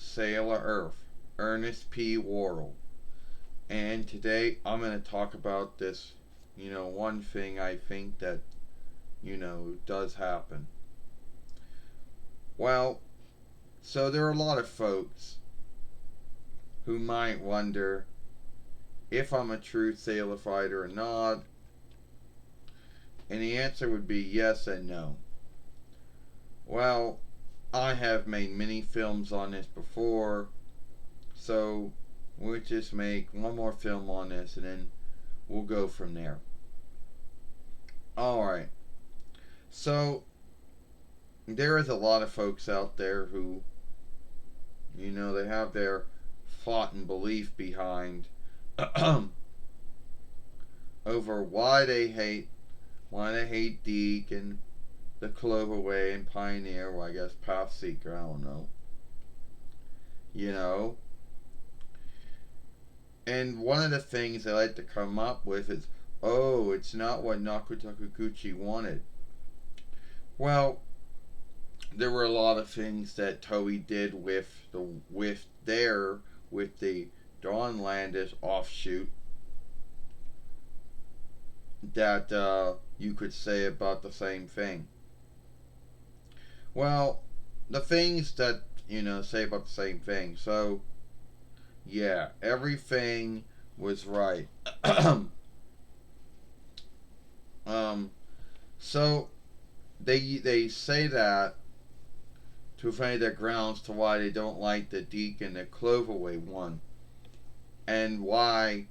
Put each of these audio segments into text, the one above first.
Sailor Earth, Ernest P. Worrell. And today I'm going to talk about this, one thing I think that, does happen. Well, so there are a lot of folks who might wonder if I'm a true sailor fighter or not. And the answer would be yes and no. Well, I have made many films on this before, so we'll just make one more film on this and then we'll go from there. Alright, so there is a lot of folks out there who, they have their thought and belief behind over why they hate Dic and the Cloverway and Pioneer, well, I guess Pathseeker, I don't know. You know? And one of the things they like to come up with is, oh, it's not what Naku Takaguchi wanted. Well, there were a lot of things that Toei did with the Dawnlandish offshoot that you could say about the same thing. Well, the things that say about the same thing. So, yeah, everything was right. So they say that to find their grounds to why they don't like the Dic and the Cloverway one, and why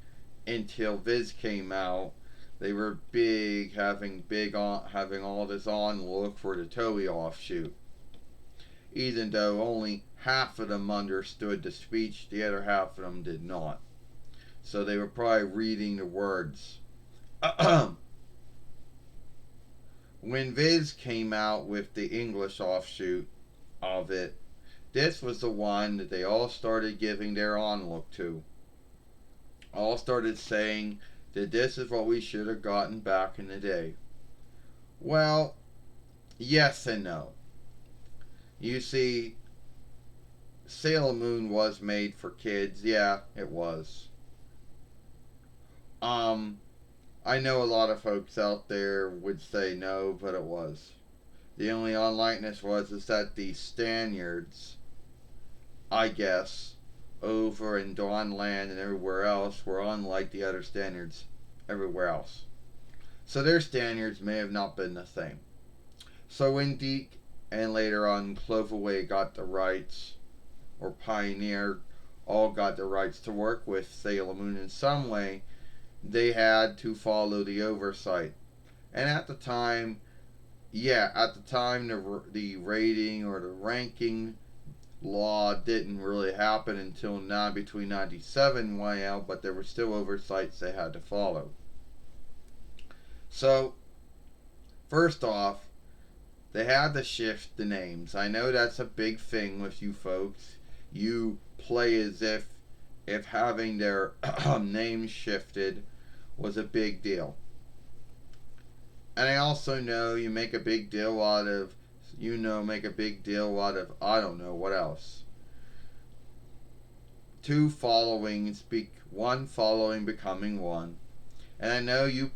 until Viz came out they were having all this on look for the Toei offshoot. Even though only half of them understood the speech, the other half of them did not. So they were probably reading the words. When Viz came out with the English offshoot of it, this was the one that they all started giving their onlook to. All started saying that this is what we should have gotten back in the day. Well, yes and no. You see, Sailor Moon was made for kids. Yeah, it was. I know a lot of folks out there would say no, but it was. The only unlikeness is that the Spaniards, I guess, over in Dawnland and everywhere else, were unlike the other Spaniards everywhere else. So their standards may have not been the same. So when Dic and later on Cloverway got the rights, or Pioneer all got the rights to work with Sailor Moon in some way, they had to follow the oversight. And at the time, the rating or the ranking law didn't really happen until between 97 way out, but there were still oversights they had to follow. So, first off, they had to shift the names. I know that's a big thing with you folks. You play as if having their names shifted was a big deal. And I also know you make a big deal out of, I don't know what else. One following becoming one. And I know you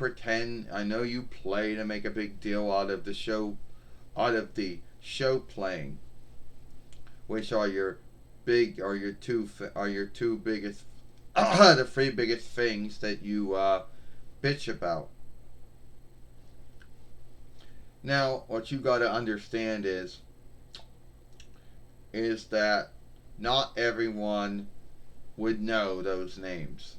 play to make a big deal out of the show playing, which are your two biggest, the three biggest things that you bitch about. Now, what you got to understand is that not everyone would know those names.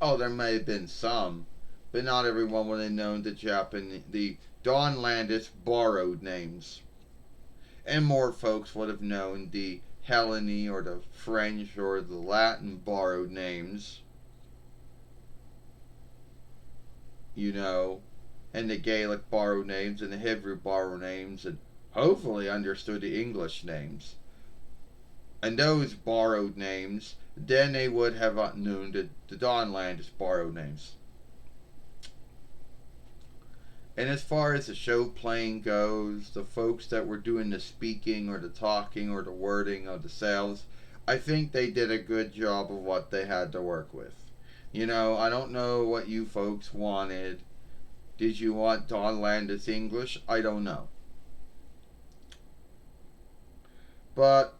Oh, there may have been some, but not everyone would have known the Dawnlandish borrowed names. And more folks would have known the Hellenic or the French or the Latin borrowed names. And the Gaelic borrowed names and the Hebrew borrowed names, and hopefully understood the English names. And those borrowed names, then they would have known the Dawnlandish borrowed names. And as far as the show playing goes, the folks that were doing the speaking or the talking or the wording of the sales, I think they did a good job of what they had to work with. I don't know what you folks wanted. Did you want Don Landis English? I don't know. But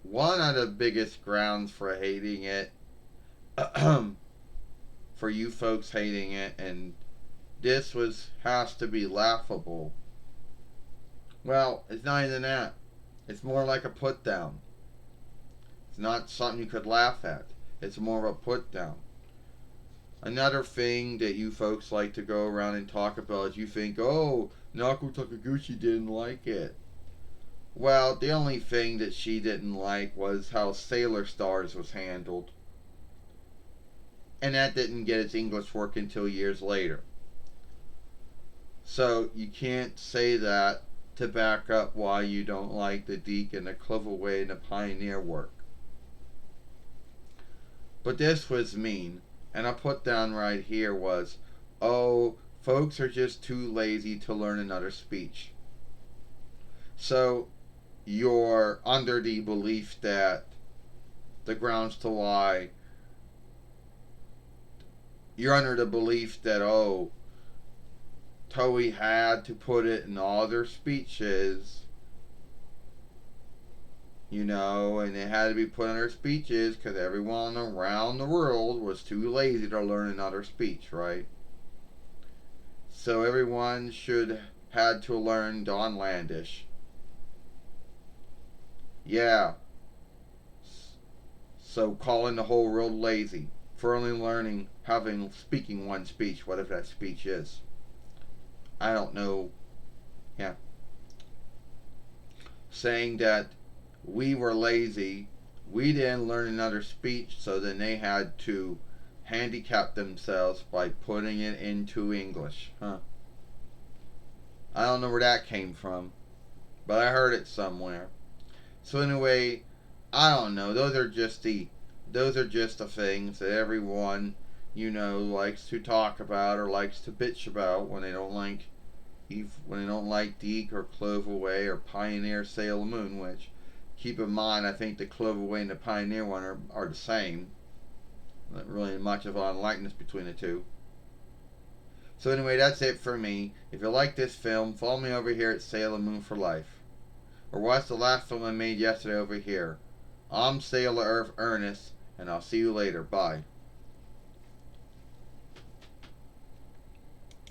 one of the biggest grounds for hating it, for you folks hating it, and this has to be laughable. Well, it's not even that. It's more like a put down. It's not something you could laugh at. It's more of a put down. Another thing that you folks like to go around and talk about is you think, oh, Naoko Takaguchi didn't like it. Well, the only thing that she didn't like was how Sailor Stars was handled. And that didn't get its English work until years later. So you can't say that to back up why you don't like the Dic and the Cloverway and the Pioneer work. But this was mean. And I put down right here was, oh, folks are just too lazy to learn another speech. So you're under the belief that the grounds to why, you're under the belief that, oh, Toei had to put it in all their speeches, and it had to be put in their speeches because everyone around the world was too lazy to learn another speech, right? So everyone should had to learn Don Landish. Yeah. So calling the whole world lazy for only speaking one speech, whatever that speech is. I don't know. Yeah. Saying that we were lazy, we didn't learn another speech, so then they had to handicap themselves by putting it into English. Huh. I don't know where that came from, but I heard it somewhere. So anyway, I don't know. Those are just the things that everyone, likes to talk about or likes to bitch about when they don't like Dic or Cloverway or Pioneer Sailor Moon, which, keep in mind, I think the Cloverway and the Pioneer one are the same. Not really much of a likeness between the two. So anyway, that's it for me. If you like this film, follow me over here at Sailor Moon for Life. Or watch the last film I made yesterday over here. I'm Sailor Earth Ernest, and I'll see you later. Bye.